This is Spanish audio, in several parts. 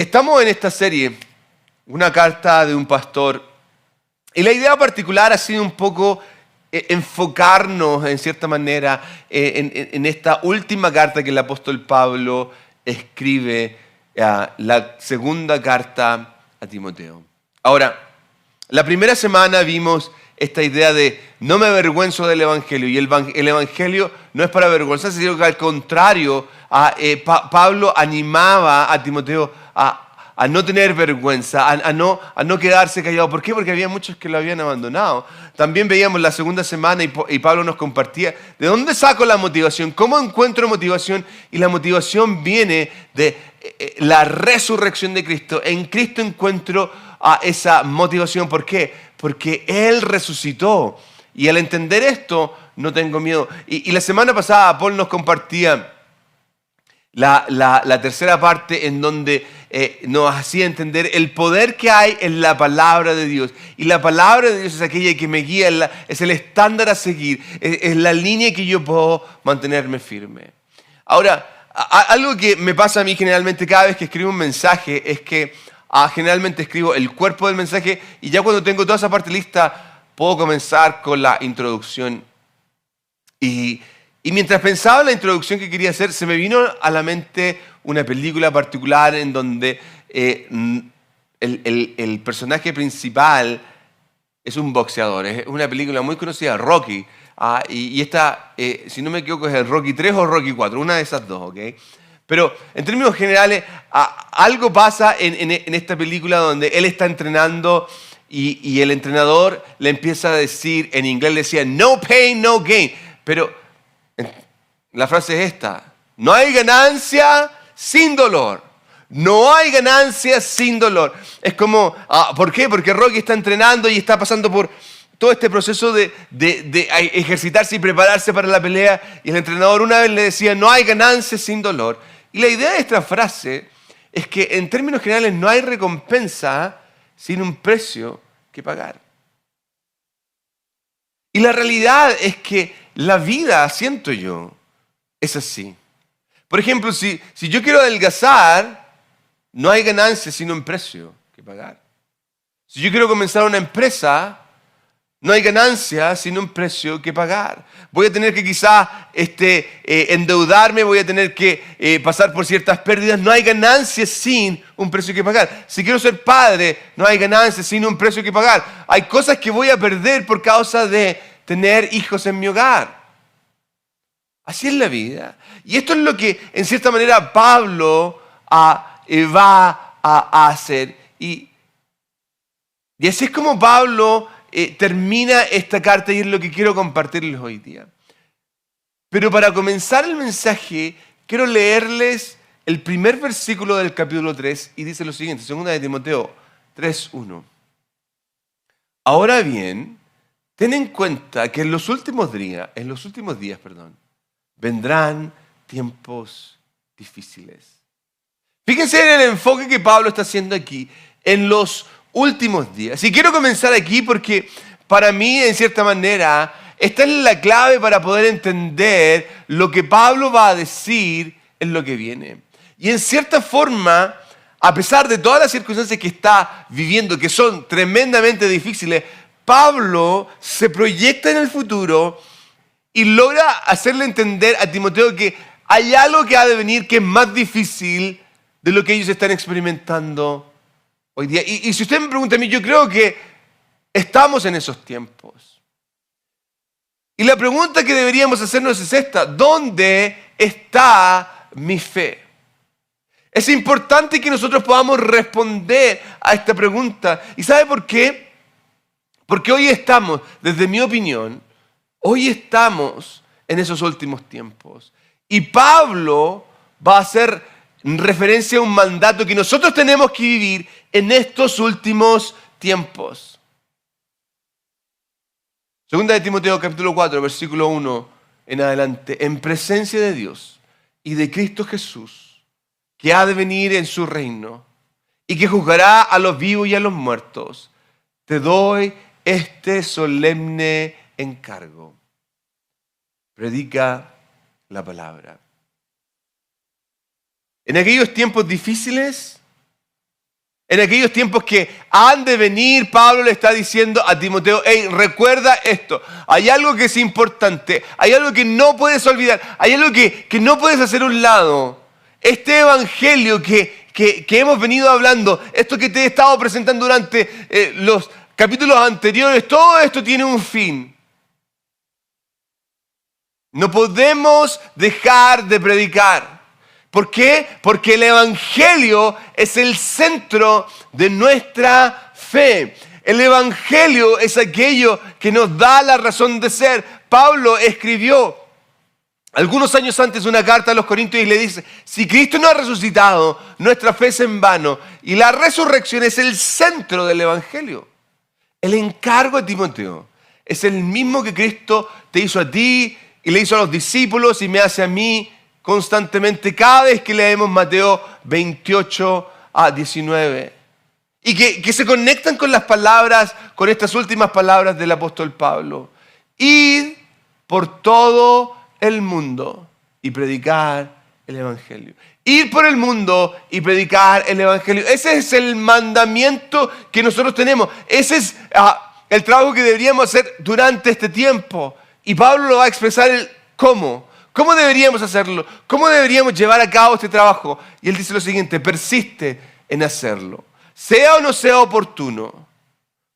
Estamos en esta serie, una carta de un pastor, y la idea particular ha sido un poco enfocarnos en cierta manera en esta última carta que el apóstol Pablo escribe, la segunda carta a Timoteo. Ahora, la primera semana vimos esta idea de no me avergüenzo del Evangelio, y el Evangelio no es para avergonzarse, sino que al contrario, Pablo animaba a Timoteo a no tener vergüenza, a no quedarse callado. ¿Por qué? Porque había muchos que lo habían abandonado. También veíamos la segunda semana y Pablo nos compartía de dónde saco la motivación, cómo encuentro motivación, y la motivación viene de la resurrección de Cristo. En Cristo encuentro esa motivación. ¿Por qué? Porque Él resucitó. Y al entender esto, no tengo miedo. Y la semana pasada Paul nos compartía la tercera parte en donde nos hacía entender el poder que hay en la palabra de Dios. Y la palabra de Dios es aquella que me guía, es el estándar a seguir, es la línea que yo puedo mantenerme firme. Ahora, algo que me pasa a mí generalmente cada vez que escribo un mensaje es que generalmente escribo el cuerpo del mensaje y ya cuando tengo toda esa parte lista puedo comenzar con la introducción. Y mientras pensaba en la introducción que quería hacer, se me vino a la mente una película particular en donde el personaje principal es un boxeador. Es una película muy conocida, Rocky. Y esta, si no me equivoco, es el Rocky 3 o Rocky 4, una de esas dos, ¿ok? Pero en términos generales, algo pasa en esta película donde él está entrenando y el entrenador le empieza a decir, en inglés le decía, no pain, no gain. Pero la frase es esta: no hay ganancia sin dolor. No hay ganancia sin dolor. Es como, ¿por qué? Porque Rocky está entrenando y está pasando por todo este proceso de ejercitarse y prepararse para la pelea. Y el entrenador una vez le decía, no hay ganancia sin dolor. Y la idea de esta frase es que en términos generales no hay recompensa sin un precio que pagar. Y la realidad es que la vida, siento yo, es así. Por ejemplo, si yo quiero adelgazar, no hay ganancia sino un precio que pagar. Si yo quiero comenzar una empresa, no hay ganancia sino un precio que pagar. Voy a tener que quizás endeudarme, voy a tener que pasar por ciertas pérdidas. No hay ganancia sin un precio que pagar. Si quiero ser padre, no hay ganancia sin un precio que pagar. Hay cosas que voy a perder por causa de tener hijos en mi hogar. Así es la vida. Y esto es lo que, en cierta manera, Pablo va a hacer. Y así es como Pablo termina esta carta, y es lo que quiero compartirles hoy día. Pero para comenzar el mensaje, quiero leerles el primer versículo del capítulo 3, y dice lo siguiente, 2 de Timoteo 3:1. Ahora bien, ten en cuenta que en los últimos días, vendrán tiempos difíciles. Fíjense en el enfoque que Pablo está haciendo aquí, en los últimos días. Y quiero comenzar aquí porque para mí, en cierta manera, esta es la clave para poder entender lo que Pablo va a decir en lo que viene. Y en cierta forma, a pesar de todas las circunstancias que está viviendo, que son tremendamente difíciles, Pablo se proyecta en el futuro y logra hacerle entender a Timoteo que hay algo que ha de venir que es más difícil de lo que ellos están experimentando hoy día. Y si usted me pregunta a mí, yo creo que estamos en esos tiempos. Y la pregunta que deberíamos hacernos es esta: ¿dónde está mi fe? Es importante que nosotros podamos responder a esta pregunta. ¿Y sabe por qué? Porque hoy estamos, desde mi opinión, hoy estamos en esos últimos tiempos. Y Pablo va a hacer referencia a un mandato que nosotros tenemos que vivir en estos últimos tiempos. 2 de Timoteo capítulo 4, versículo 1 en adelante. En presencia de Dios y de Cristo Jesús, que ha de venir en su reino y que juzgará a los vivos y a los muertos, te doy este solemne encargo: predica la palabra. En aquellos tiempos difíciles, En aquellos tiempos que han de venir, Pablo le está diciendo a Timoteo, hey, recuerda esto, hay algo que es importante, hay algo que no puedes olvidar, hay algo que no puedes hacer a un lado. Este evangelio que hemos venido hablando, esto que te he estado presentando durante los capítulos anteriores, todo esto tiene un fin. No podemos dejar de predicar. ¿Por qué? Porque el evangelio es el centro de nuestra fe. El evangelio es aquello que nos da la razón de ser. Pablo escribió algunos años antes una carta a los Corintios y le dice, si Cristo no ha resucitado, nuestra fe es en vano. Y la resurrección es el centro del evangelio. El encargo a Timoteo es el mismo que Cristo te hizo a ti y le hizo a los discípulos y me hace a mí constantemente cada vez que leemos Mateo 28 a 19. Y que se conectan con las palabras, con estas últimas palabras del apóstol Pablo. Id por todo el mundo y predicar el evangelio. Ir por el mundo y predicar el evangelio. Ese es el mandamiento que nosotros tenemos. Ese es el trabajo que deberíamos hacer durante este tiempo. Y Pablo lo va a expresar el cómo. ¿Cómo deberíamos hacerlo? ¿Cómo deberíamos llevar a cabo este trabajo? Y él dice lo siguiente, persiste en hacerlo. Sea o no sea oportuno,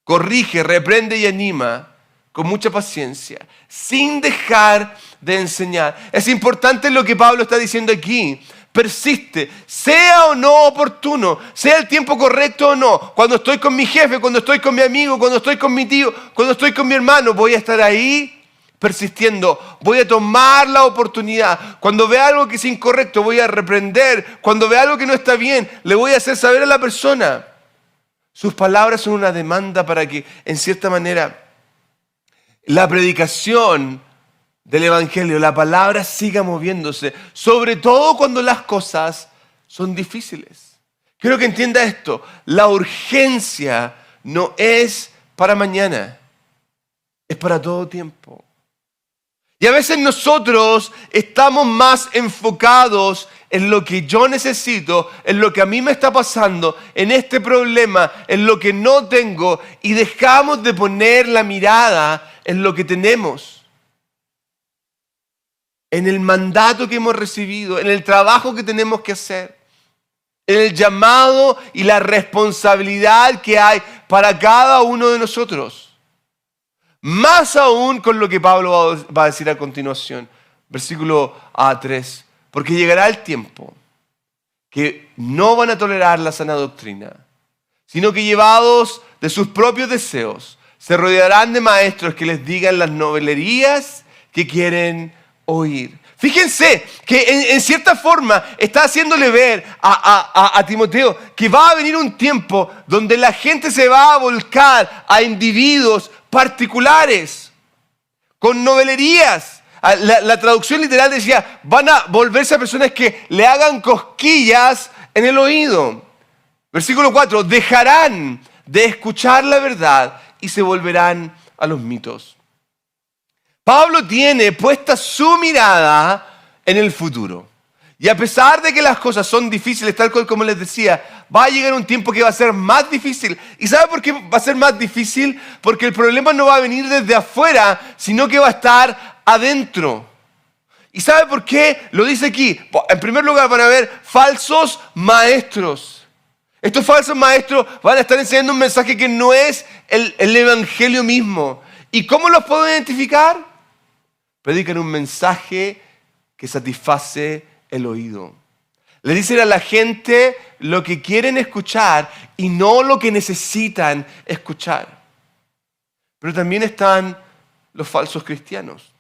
corrige, reprende y anima con mucha paciencia, sin dejar de enseñar. Es importante lo que Pablo está diciendo aquí. Persiste, sea o no oportuno, sea el tiempo correcto o no. Cuando estoy con mi jefe, cuando estoy con mi amigo, cuando estoy con mi tío, cuando estoy con mi hermano, voy a estar ahí persistiendo. Voy a tomar la oportunidad. Cuando vea algo que es incorrecto, voy a reprender. Cuando vea algo que no está bien, le voy a hacer saber a la persona. Sus palabras son una demanda para que, en cierta manera, la predicación del evangelio, la palabra siga moviéndose, sobre todo cuando las cosas son difíciles. Quiero que entienda esto, la urgencia no es para mañana, es para todo tiempo. Y a veces nosotros estamos más enfocados en lo que yo necesito, en lo que a mí me está pasando, en este problema, en lo que no tengo, y dejamos de poner la mirada en lo que tenemos, en el mandato que hemos recibido, en el trabajo que tenemos que hacer, en el llamado y la responsabilidad que hay para cada uno de nosotros. Más aún con lo que Pablo va a decir a continuación, versículo 3. Porque llegará el tiempo que no van a tolerar la sana doctrina, sino que llevados de sus propios deseos, se rodearán de maestros que les digan las novelerías que quieren oír. Fíjense que en cierta forma está haciéndole ver a Timoteo que va a venir un tiempo donde la gente se va a volcar a individuos particulares, con novelerías. La traducción literal decía, van a volverse a personas que le hagan cosquillas en el oído. Versículo 4, dejarán de escuchar la verdad y se volverán a los mitos. Pablo tiene puesta su mirada en el futuro. Y a pesar de que las cosas son difíciles, tal cual como les decía, va a llegar un tiempo que va a ser más difícil. ¿Y sabe por qué va a ser más difícil? Porque el problema no va a venir desde afuera, sino que va a estar adentro. ¿Y sabe por qué? Lo dice aquí. En primer lugar, van a haber falsos maestros. Estos falsos maestros van a estar enseñando un mensaje que no es el evangelio mismo. ¿Y cómo los puedo identificar? Predican un mensaje que satisface el oído. Le dicen a la gente lo que quieren escuchar y no lo que necesitan escuchar. Pero también están los falsos cristianos.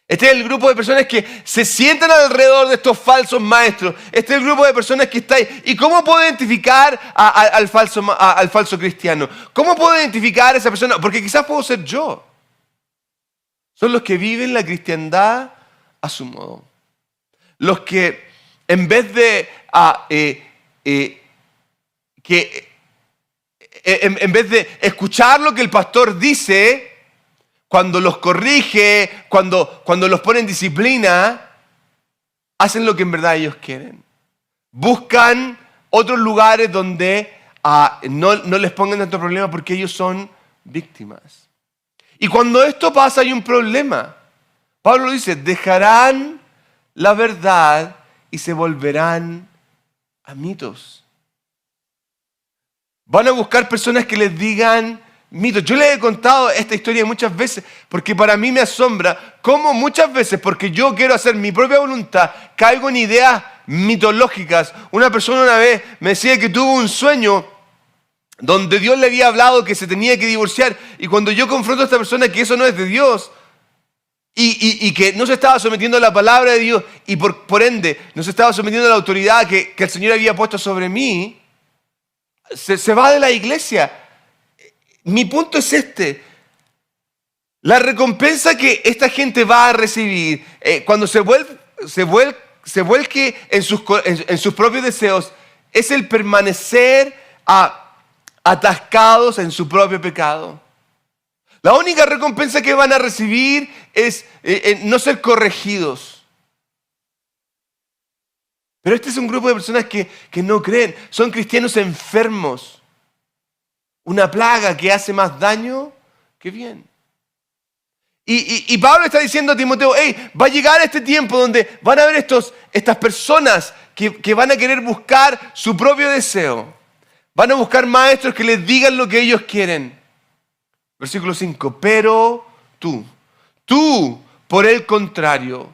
Este es el grupo de personas que se sientan alrededor de estos falsos maestros. Este es el grupo de personas que está ahí. ¿Y cómo puedo identificar al falso cristiano? ¿Cómo puedo identificar a esa persona? Porque quizás puedo ser yo. Son los que viven la cristiandad a su modo. Los que en vez de en vez de escuchar lo que el pastor dice, cuando los corrige, cuando los pone en disciplina, hacen lo que en verdad ellos quieren. Buscan otros lugares donde no les pongan tanto problema porque ellos son víctimas. Y cuando esto pasa hay un problema. Pablo dice, dejarán la verdad y se volverán a mitos. Van a buscar personas que les digan mitos. Yo les he contado esta historia muchas veces porque para mí me asombra cómo muchas veces, porque yo quiero hacer mi propia voluntad, caigo en ideas mitológicas. Una persona una vez me decía que tuvo un sueño donde Dios le había hablado que se tenía que divorciar, y cuando yo confronto a esta persona que eso no es de Dios y que no se estaba sometiendo a la palabra de Dios y por ende no se estaba sometiendo a la autoridad que el Señor había puesto sobre mí, se va de la iglesia. Mi punto es este: la recompensa que esta gente va a recibir cuando se vuelque en sus propios deseos es el permanecer atascados en su propio pecado. La única recompensa que van a recibir es no ser corregidos. Pero este es un grupo de personas que no creen. Son cristianos enfermos. Una plaga que hace más daño que bien. Y Pablo está diciendo a Timoteo, hey, va a llegar este tiempo donde van a haber estas personas que van a querer buscar su propio deseo. Van a buscar maestros que les digan lo que ellos quieren. Versículo 5, pero tú por el contrario,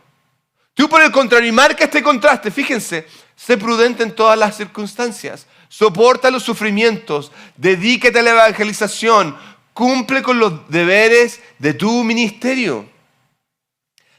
y marca este contraste, fíjense, sé prudente en todas las circunstancias, soporta los sufrimientos, dedícate a la evangelización, cumple con los deberes de tu ministerio.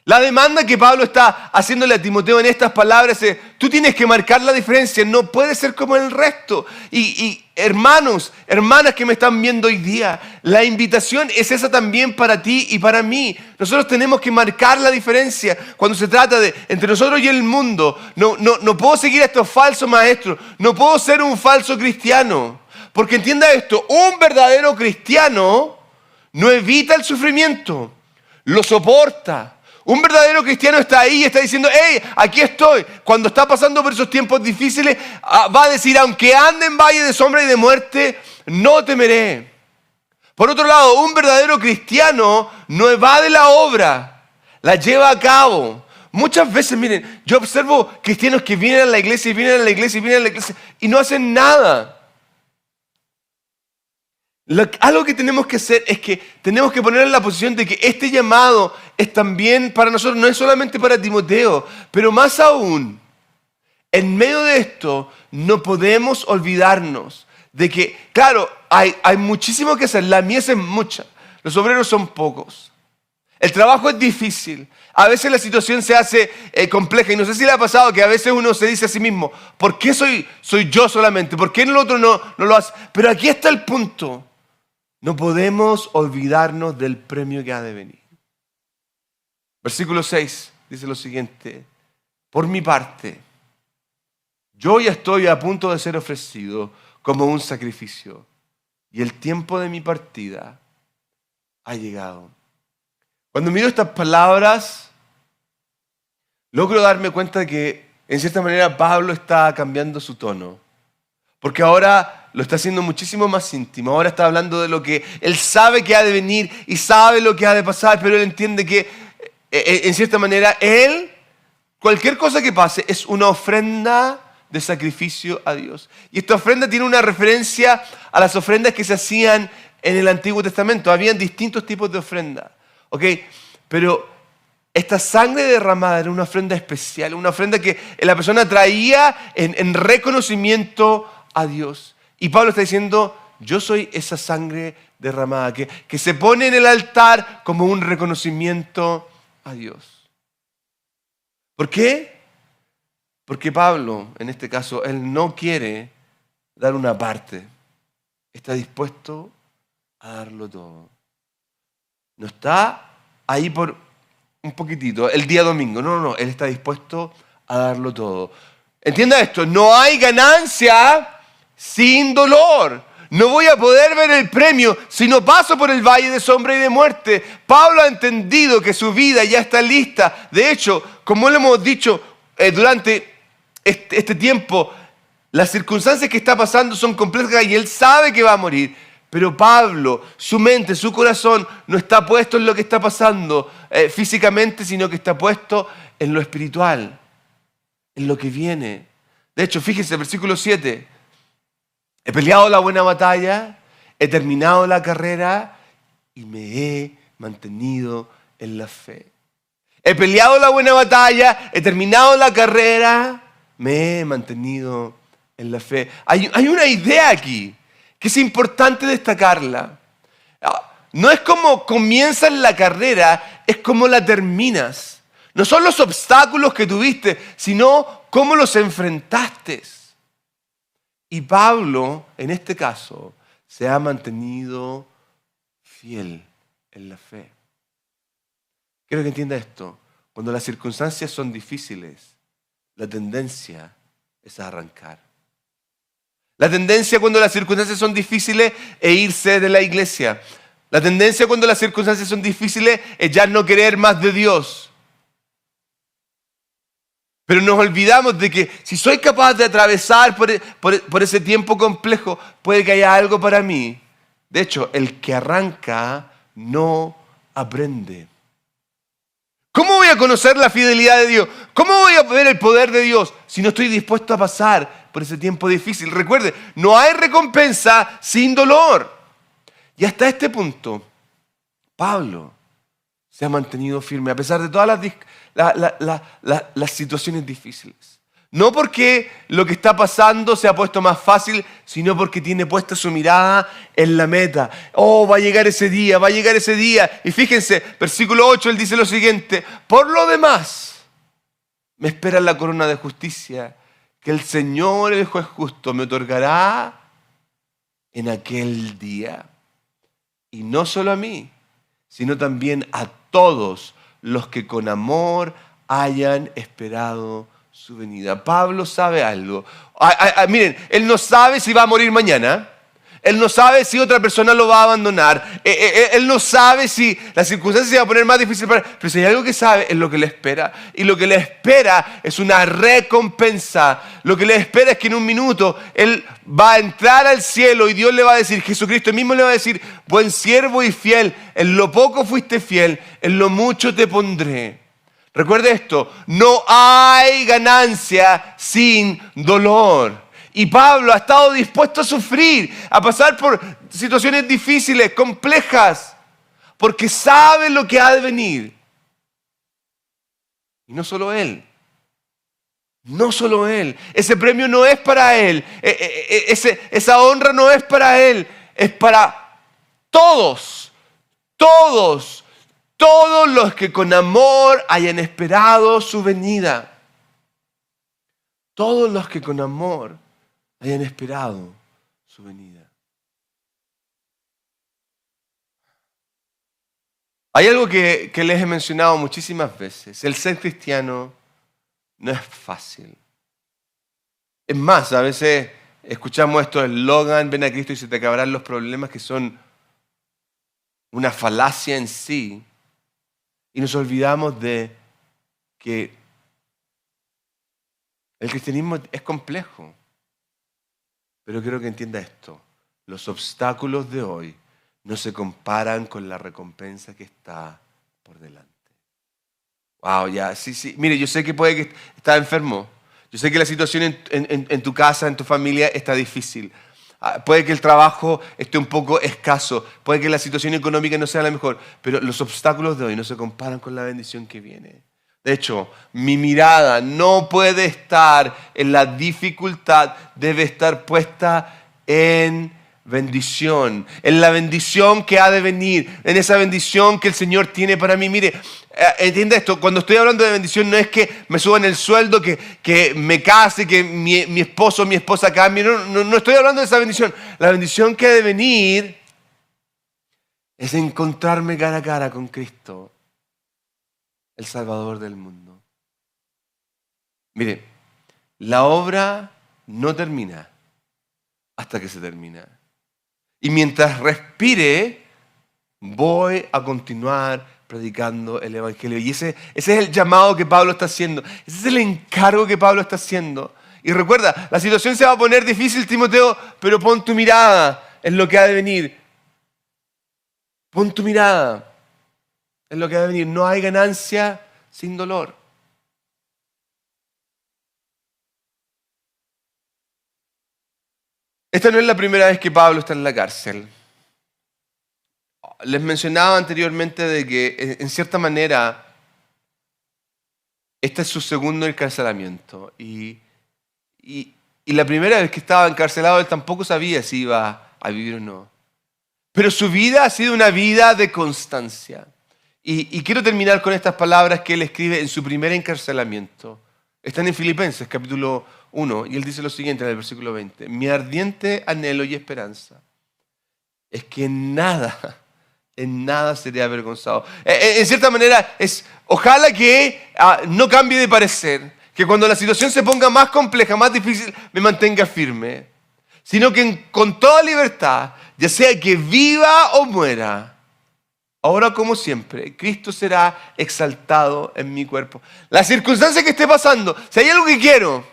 La demanda que Pablo está haciéndole a Timoteo en estas palabras es, tú tienes que marcar la diferencia, no puedes ser como el resto. Y hermanos, hermanas que me están viendo hoy día, la invitación es esa también para ti y para mí. Nosotros tenemos que marcar la diferencia cuando se trata de entre nosotros y el mundo. No puedo seguir a estos falsos maestros, no puedo ser un falso cristiano. Porque entienda esto, un verdadero cristiano no evita el sufrimiento, lo soporta. Un verdadero cristiano está ahí y está diciendo, hey, aquí estoy. Cuando está pasando por esos tiempos difíciles, va a decir, aunque ande en valle de sombra y de muerte, no temeré. Por otro lado, un verdadero cristiano no evade la obra, la lleva a cabo. Muchas veces, miren, yo observo cristianos que vienen a la iglesia y vienen a la iglesia y vienen a la iglesia y no hacen nada. Algo que tenemos que hacer es que tenemos que poner en la posición de que este llamado es también para nosotros, no es solamente para Timoteo, pero más aún, en medio de esto, no podemos olvidarnos de que, claro, hay muchísimo que hacer, la mies es mucha, los obreros son pocos, el trabajo es difícil, a veces la situación se hace compleja, y no sé si le ha pasado que a veces uno se dice a sí mismo, ¿por qué soy yo solamente? ¿Por qué el otro no lo hace? Pero aquí está el punto. No podemos olvidarnos del premio que ha de venir. Versículo 6 dice lo siguiente. Por mi parte, yo ya estoy a punto de ser ofrecido como un sacrificio y el tiempo de mi partida ha llegado. Cuando miro estas palabras, logro darme cuenta de que en cierta manera Pablo está cambiando su tono. Porque ahora lo está haciendo muchísimo más íntimo. Ahora está hablando de lo que él sabe que ha de venir y sabe lo que ha de pasar, pero él entiende que, en cierta manera, cualquier cosa que pase, es una ofrenda de sacrificio a Dios. Y esta ofrenda tiene una referencia a las ofrendas que se hacían en el Antiguo Testamento. Habían distintos tipos de ofrenda. ¿Ok? Pero esta sangre derramada era una ofrenda especial, una ofrenda que la persona traía en reconocimiento a Dios. Y Pablo está diciendo, yo soy esa sangre derramada que se pone en el altar como un reconocimiento a Dios. ¿Por qué? Porque Pablo, en este caso, él no quiere dar una parte. Está dispuesto a darlo todo. No está ahí por un poquitito, el día domingo. No, él está dispuesto a darlo todo. Entienda esto, no hay ganancia sin dolor. No voy a poder ver el premio si no paso por el valle de sombra y de muerte. Pablo ha entendido que su vida ya está lista. De hecho, como lo hemos dicho durante este tiempo, Las circunstancias que está pasando son complejas y él sabe que va a morir. Pero Pablo, su mente, su corazón no está puesto en lo que está pasando físicamente, sino que está puesto en lo espiritual, en lo que viene. De hecho, fíjense, versículo 7. He peleado la buena batalla, he terminado la carrera y me he mantenido en la fe. He peleado la buena batalla, he terminado la carrera, me he mantenido en la fe. Hay una idea aquí que es importante destacarla. No es como comienzas la carrera, es como la terminas. No son los obstáculos que tuviste, sino cómo los enfrentaste. Y Pablo, en este caso, se ha mantenido fiel en la fe. Quiero que entienda esto. Cuando las circunstancias son difíciles, la tendencia es a arrancar. La tendencia cuando las circunstancias son difíciles es irse de la iglesia. La tendencia cuando las circunstancias son difíciles es ya no querer más de Dios. Pero nos olvidamos de que si soy capaz de atravesar por ese tiempo complejo, puede que haya algo para mí. De hecho, el que arranca no aprende. ¿Cómo voy a conocer la fidelidad de Dios? ¿Cómo voy a ver el poder de Dios si no estoy dispuesto a pasar por ese tiempo difícil? Recuerde, no hay recompensa sin dolor. Y hasta este punto, Pablo se ha mantenido firme a pesar de todas las situaciones difíciles. No porque lo que está pasando se ha puesto más fácil, sino porque tiene puesta su mirada en la meta. Oh, va a llegar ese día, va a llegar ese día. Y fíjense, versículo 8, él dice lo siguiente: por lo demás, me espera la corona de justicia que el Señor, el juez justo, me otorgará en aquel día. Y no solo a mí, sino también a todos los que con amor hayan esperado su venida. Pablo sabe algo. Miren, él no sabe si va a morir mañana. Él no sabe si otra persona lo va a abandonar. Él no sabe si la circunstancia se va a poner más difícil para él. Pero si hay algo que sabe, es lo que le espera. Y lo que le espera es una recompensa. Lo que le espera es que en un minuto él va a entrar al cielo y Dios le va a decir, Jesucristo mismo le va a decir: buen siervo y fiel, en lo poco fuiste fiel, en lo mucho te pondré. Recuerde esto, no hay ganancia sin dolor. Y Pablo ha estado dispuesto a sufrir, a pasar por situaciones difíciles, complejas, porque sabe lo que ha de venir. Y no solo él. No solo él. Ese premio no es para él. Esa honra no es para él. Es para todos. Todos los que con amor hayan esperado su venida. Todos los que con amor hayan esperado su venida. Hay algo que les he mencionado muchísimas veces. El ser cristiano no es fácil. Es más, a veces escuchamos estos eslogan: ven a Cristo y se te acabarán los problemas, que son una falacia en sí. Y nos olvidamos de que el cristianismo es complejo. Pero quiero que entienda esto. Los obstáculos de hoy no se comparan con la recompensa que está por delante. Wow, ya, sí. Mire, yo sé que puede que estás enfermo. Yo sé que la situación en tu casa, en tu familia, está difícil. Puede que el trabajo esté un poco escaso. Puede que la situación económica no sea la mejor. Pero los obstáculos de hoy no se comparan con la bendición que viene. De hecho, mi mirada no puede estar en la dificultad, debe estar puesta en bendición, en la bendición que ha de venir, en esa bendición que el Señor tiene para mí. Mire, entienda esto, cuando estoy hablando de bendición no es que me suban el sueldo, que me case, que mi esposo o mi esposa cambie, no estoy hablando de esa bendición. La bendición que ha de venir es encontrarme cara a cara con Cristo, el Salvador del mundo. Mire, la obra no termina hasta que se termina. Y mientras respire, voy a continuar predicando el Evangelio. Y ese es el llamado que Pablo está haciendo. Ese es el encargo que Pablo está haciendo. Y recuerda, la situación se va a poner difícil, Timoteo, pero pon tu mirada en lo que ha de venir. Pon tu mirada en lo que ha de venir. No hay ganancia sin dolor. Esta no es la primera vez que Pablo está en la cárcel. Les mencionaba anteriormente de que, en cierta manera, este es su segundo encarcelamiento. Y la primera vez que estaba encarcelado, él tampoco sabía si iba a vivir o no. Pero su vida ha sido una vida de constancia. Y quiero terminar con estas palabras que él escribe en su primer encarcelamiento. Están en Filipenses, capítulo 1, y él dice lo siguiente en el versículo 20. Mi ardiente anhelo y esperanza es que en nada seré avergonzado. En cierta manera, ojalá que no cambie de parecer, que cuando la situación se ponga más compleja, más difícil, me mantenga firme, sino que con toda libertad, ya sea que viva o muera, ahora como siempre, Cristo será exaltado en mi cuerpo. La circunstancia que esté pasando, si hay algo que quiero,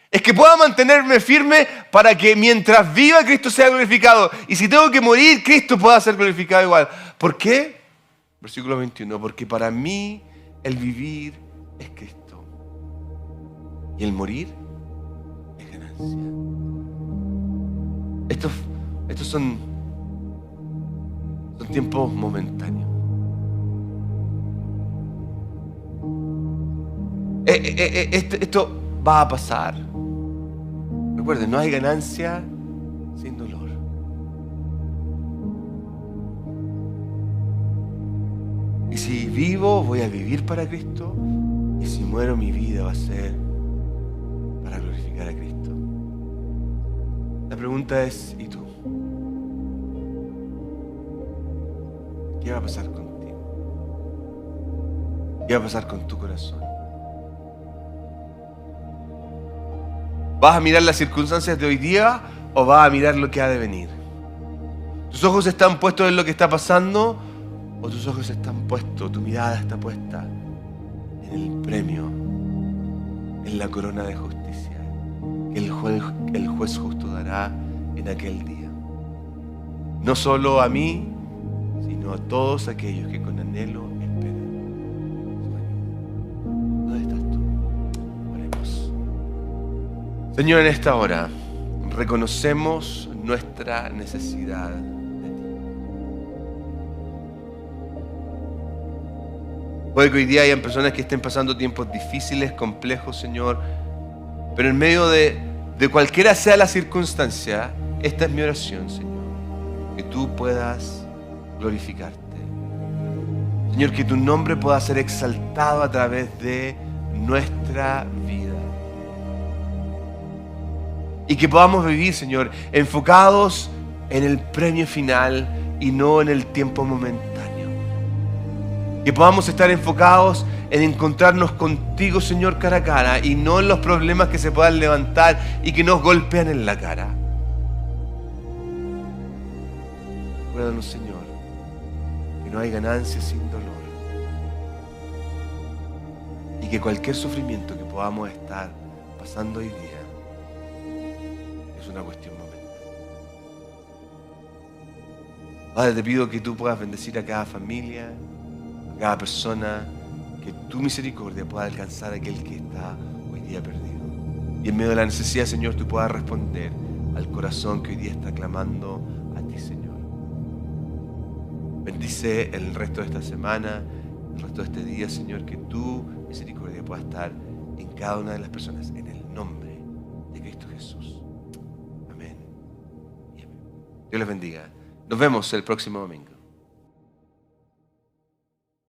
es que pueda mantenerme firme para que mientras viva Cristo sea glorificado. Y si tengo que morir, Cristo pueda ser glorificado igual. ¿Por qué? Versículo 21. Porque para mí el vivir es Cristo. Y el morir es ganancia. Estos son tiempos momentáneos. Esto va a pasar. Recuerden, no hay ganancia sin dolor. Y si vivo, voy a vivir para Cristo. Y si muero, mi vida va a ser para glorificar a Cristo. La pregunta es, ¿y tú? ¿Qué va a pasar contigo? ¿Qué va a pasar con tu corazón? ¿Vas a mirar las circunstancias de hoy día o vas a mirar lo que ha de venir? ¿Tus ojos están puestos en lo que está pasando o tus ojos están puestos, tu mirada está puesta en el premio, en la corona de justicia que el juez justo dará en aquel día? No solo a mí, sino a todos aquellos que con anhelo esperan su venida. ¿Dónde estás tú? Oremos. Señor, en esta hora reconocemos nuestra necesidad de ti. Puede que hoy día hayan personas que estén pasando tiempos difíciles, complejos, Señor, pero en medio de cualquiera sea la circunstancia, esta es mi oración, Señor, que tú puedas glorificarte. Señor, que tu nombre pueda ser exaltado a través de nuestra vida. Y que podamos vivir, Señor, enfocados en el premio final y no en el tiempo momentáneo. Que podamos estar enfocados en encontrarnos contigo, Señor, cara a cara y no en los problemas que se puedan levantar y que nos golpean en la cara. Recuérdanos, Señor, que no hay ganancia sin dolor y que cualquier sufrimiento que podamos estar pasando hoy día es una cuestión momentánea. Padre, te pido que tú puedas bendecir a cada familia, a cada persona, que tu misericordia pueda alcanzar a aquel que está hoy día perdido. Y en medio de la necesidad, Señor, tú puedas responder al corazón que hoy día está clamando a ti, Señor. Bendice el resto de esta semana, el resto de este día, Señor, que tu misericordia pueda estar en cada una de las personas, en el nombre de Cristo Jesús. Amén y amén. Dios les bendiga. Nos vemos el próximo domingo.